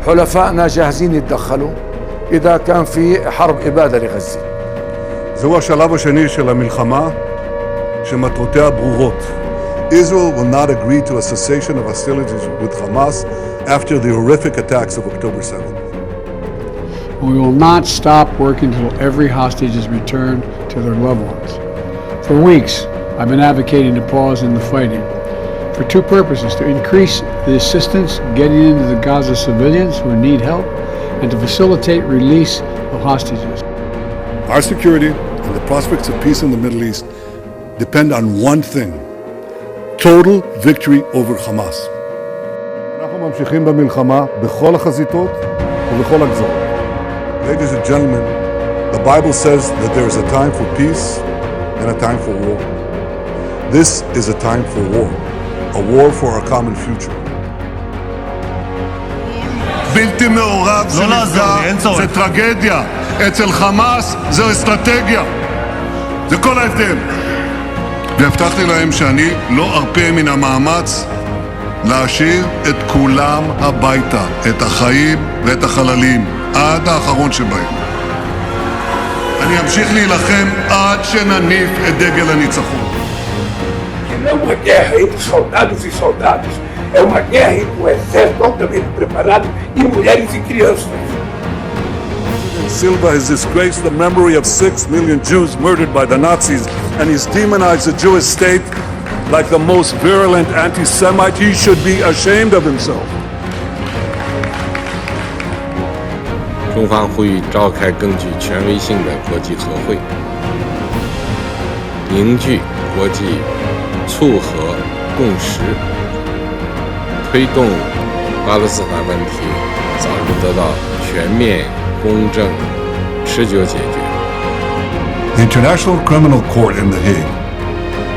حلفائنا جاهزين يتدخلوا إذا كان في حرب إبادة لغزة. זהו השלב השני של המלחמה שמטרותיה ברורות. Israel will not agree to a cessation of hostilities with Hamas after the horrific attacks of October 7th. We will not stop working until every hostage is returned to their loved ones. For weeks, I've been advocating a pause in the fighting for two purposes: to increase the assistance getting into the Gaza civilians who need help, and to facilitate release of hostages. Our security and the prospects of peace in the Middle East depend on one thing: total victory over Hamas. אנחנו ממשיכים במלחמה בכל החזיתות ובכל הגזרות. Ladies and gentlemen, the Bible says that there is a time for peace and a time for war. This is a time for war for our common future. בלתי מעורב שנפגע זה טרגדיה, אצל חמאס זה אסטרטגיה. זה כל ההבדל. והבטחתי להם שאני לא ארפה מן המאמץ להשאיר את כולם הביתה, את החיים ואת החללים, עד האחרון שבהם. אני אמשיך להילחם עד שנניף את דגל הניצחון. Não é uma guerra entre soldados e soldados, é uma guerra entre um exército altamente preparado e mulheres e crianças. President Silva has disgraced the memory of 6 million Jews murdered by the Nazis, and he's demonized the Jewish state like the most virulent anti-Semite. He should be ashamed of himself. 中方呼吁召开更具权威性的国际和会，凝聚国际促和共识，推动巴勒斯坦问题早日得到全面、公正、持久解决。The International Criminal Court in The Hague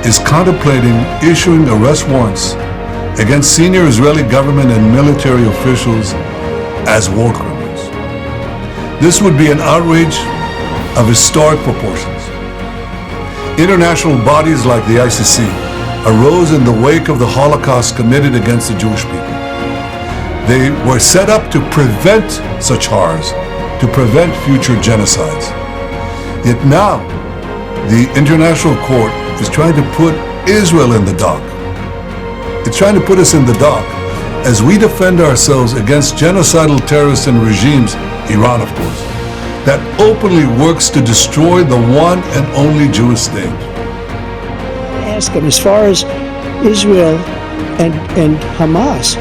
is contemplating issuing arrest warrants against senior Israeli government and military officials as war criminals. This would be an outrage of historic proportions. International bodies like the ICC arose in the wake of the Holocaust committed against the Jewish people. They were set up to prevent such horrors, to prevent future genocides. Yet now, the International Court is trying to put Israel in the dock. It's trying to put us in the dock as we defend ourselves against genocidal terrorists and regimes, Iran of course, that openly works to destroy the one and only Jewish state. Ask him, as far as Israel and Hamas,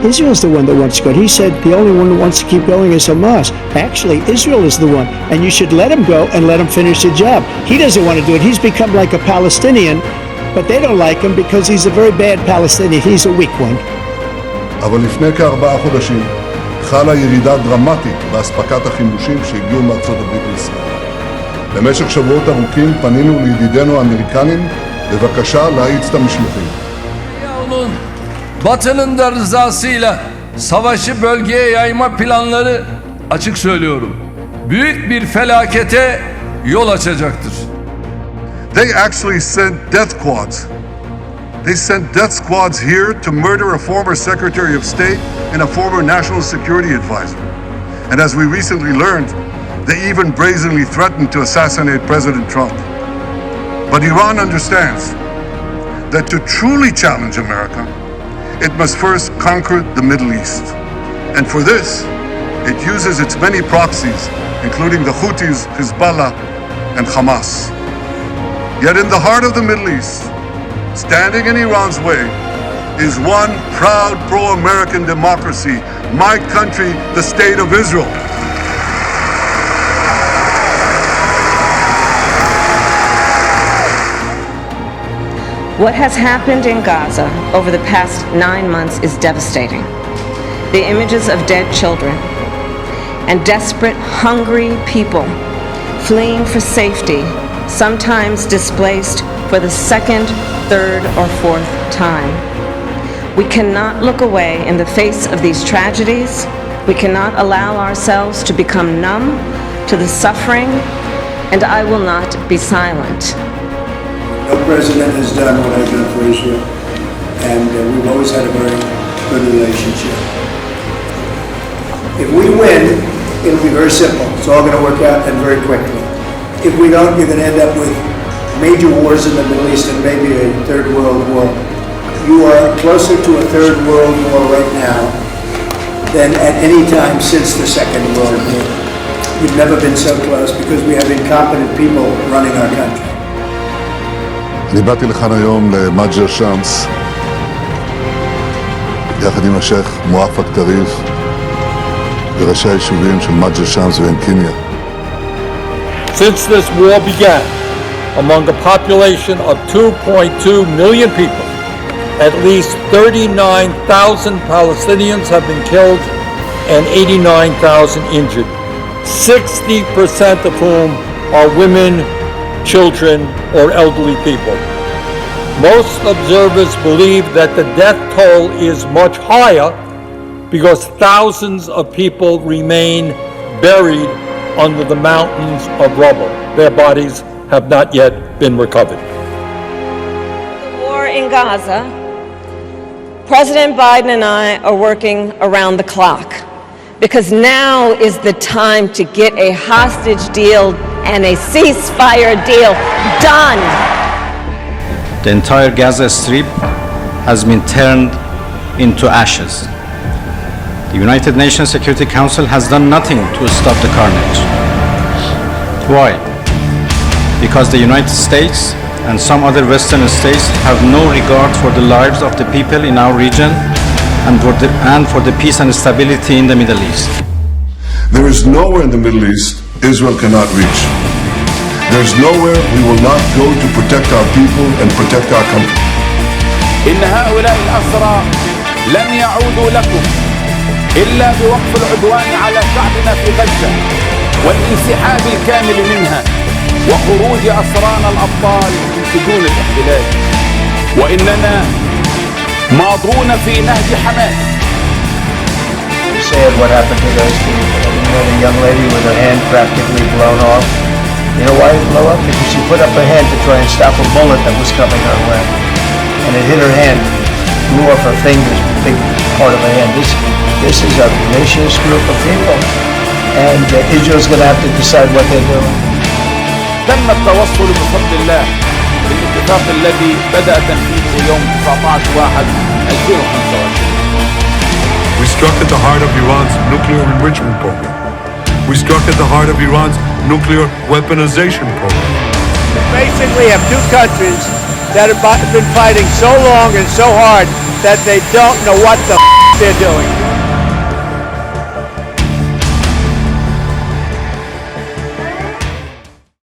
Israel's the one that wants to go. He said the only one who wants to keep going is Hamas. Actually, Israel is the one, and you should let him go and let him finish the job. He doesn't want to do it. He's become like a Palestinian, but they don't like him because he's a very bad Palestinian. He's a weak one. אבל לפני כ4 חודשים חלה ירידה דרמטית באספקת החימושים שהגיעו מארצות הברית לישראל. במשך שבועות ארוכים פנינו לידידינו האמריקנים בבקשה להאיץ את המשלוחים. Batı'nın da rızasıyla savaşı bölgeye yayma planları, açık söylüyorum, büyük bir felakete yol açacaktır. They actually sent death squads. They sent death squads here to murder a former Secretary of State and a former National Security Advisor. And as we recently learned, they even brazenly threatened to assassinate President Trump. But Iran understands that to truly challenge America, it must first conquer the Middle East. And for this, it uses its many proxies, including the Houthis, Hezbollah, and Hamas. Yet in the heart of the Middle East, standing in Iran's way, is one proud pro-American democracy, my country, the State of Israel. What has happened in Gaza over the past 9 months is devastating. The images of dead children and desperate, hungry people fleeing for safety, sometimes displaced for the second, third, or fourth time. We cannot look away in the face of these tragedies. We cannot allow ourselves to become numb to the suffering, and I will not be silent. No president has done what I've done for Israel, and we've always had a very good relationship. If we win, it'll be very simple. It's all going to work out and very quickly. If we don't, you're going to end up with major wars in the Middle East and maybe a third world war. You are closer to a third world war right now than at any time since the Second World War. You've never been so close because we have incompetent people running our country. אני באתי לכאן היום למג'ר שמס יחד עם השייך מואפק טריף וראשי היישובים של מג'ר שמס ואנקיניה. Since this war began, among a population of 2.2 million people, at least 39,000 Palestinians have been killed and 89,000 injured, 60% of whom are women, children, or elderly people. Most observers believe that the death toll is much higher because thousands of people remain buried under the mountains of rubble. Their bodies have not yet been recovered. The war in Gaza, President Biden and I are working around the clock because now is the time to get a hostage deal and a ceasefire deal done. The entire Gaza Strip has been turned into ashes. The United Nations Security Council has done nothing to stop the carnage. Why? Because the United States and some other Western states have no regard for the lives of the people in our region and for the peace and stability in the Middle East. There is nowhere in the Middle East Israel cannot reach. There is nowhere we will not go to protect our people and protect our country. إن هؤلاء الأسرى لن يعودوا لكم إلا بوقف العدوان على شعبنا في غزة والانسحاب الكامل منها وخروج أسرانا الأبطال من سجون الاحتلال وإننا ماضون في نهج حماس. Said what happened to those people. The young lady with her hand practically blown off. You know why it blew up? Because she put up her hand to try and stop a bullet that was coming her way. And it hit her hand, blew off her fingers, big part of her hand. This is a vicious group of people. And Israel's going to have to decide what they're doing. تم التوصل بفضل الله بالاتفاق الذي بدأ تنفيذه يوم 19/1/2025. We struck at the heart of Iran's nuclear enrichment program. We struck at the heart of Iran's nuclear weaponization program. We basically have two countries that have been fighting so long and so hard that they don't know what the they're doing.